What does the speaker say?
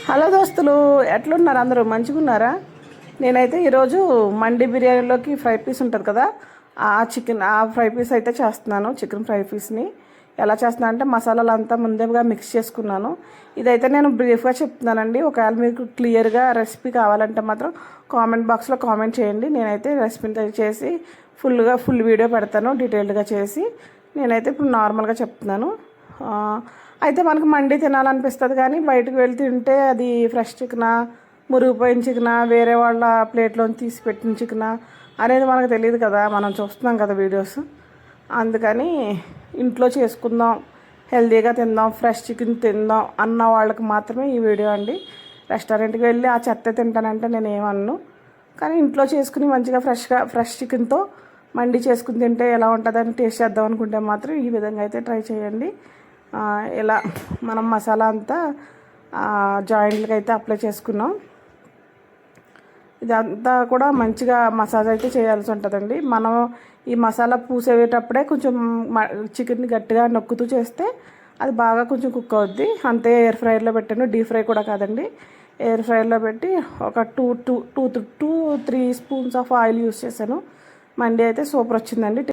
Hello దోస్తులు, ఎట్లున్నారు? అందరూ మంచిగా ఉన్నారా? నేనైతే ఈరోజు మండి బిర్యానీలోకి ఫ్రై పీస్ ఉంటుంది కదా, ఆ ఫ్రై పీస్ అయితే చేస్తున్నాను. చికెన్ ఫ్రై పీస్ని ఎలా చేస్తున్నాను అంటే మసాలాలు అంతా ముందేగా మిక్స్ చేసుకున్నాను. ఇదైతే నేను బ్రీఫ్గా చెప్తున్నానండి. ఒకవేళ మీకు క్లియర్గా రెసిపీ కావాలంటే మాత్రం కామెంట్ బాక్స్లో కామెంట్ చేయండి. నేనైతే రెసిపీని చేసి ఫుల్ వీడియో పెడతాను డీటెయిల్డ్గా చేసి. నేనైతే ఇప్పుడు నార్మల్గా చెప్తున్నాను. అయితే మనకు మండి తినాలనిపిస్తుంది, కానీ బయటకు వెళ్ళి తింటే అది ఫ్రెష్ చికెనా, మురిగిపోయిన చికెనా, వేరే వాళ్ళ ప్లేట్లోంచి తీసి పెట్టిన చికెనా అనేది మనకు తెలియదు కదా. మనం చూస్తున్నాం కదా వీడియోస్. అందుకని ఇంట్లో చేసుకుందాం, హెల్తీగా తిందాం, ఫ్రెష్ చికెన్ తిందాం అన్న వాళ్ళకి మాత్రమే ఈ వీడియో అండి. రెస్టారెంట్కి వెళ్ళి ఆ చెత్త తింటానంటే నేను ఏమన్ను, కానీ ఇంట్లో చేసుకుని మంచిగా ఫ్రెష్ చికెన్తో మండి చేసుకుని తింటే ఎలా ఉంటుందని టేస్ట్ చేద్దాం అనుకుంటే మాత్రం ఈ విధంగా అయితే ట్రై చేయండి. ఇలా మనం మసాలా అంతా జాయింట్లకి అయితే అప్లై చేసుకున్నాం. ఇదంతా కూడా మంచిగా మసాజ్ అయితే చేయాల్సి ఉంటుందండి. మనం ఈ మసాలా పూసేటప్పుడే కొంచెం చికెన్ని గట్టిగా నొక్కుతూ చేస్తే అది బాగా కొంచెం కుక్ అవుద్ది. అంతే ఎయిర్ ఫ్రైయర్లో పెట్టాను, డీప్ ఫ్రై కూడా కాదండి. ఎయిర్ ఫ్రైయర్లో పెట్టి ఒక two 3 spoons of oil use చేశాను. మండి అయితే సూపర్ వచ్చిందండి.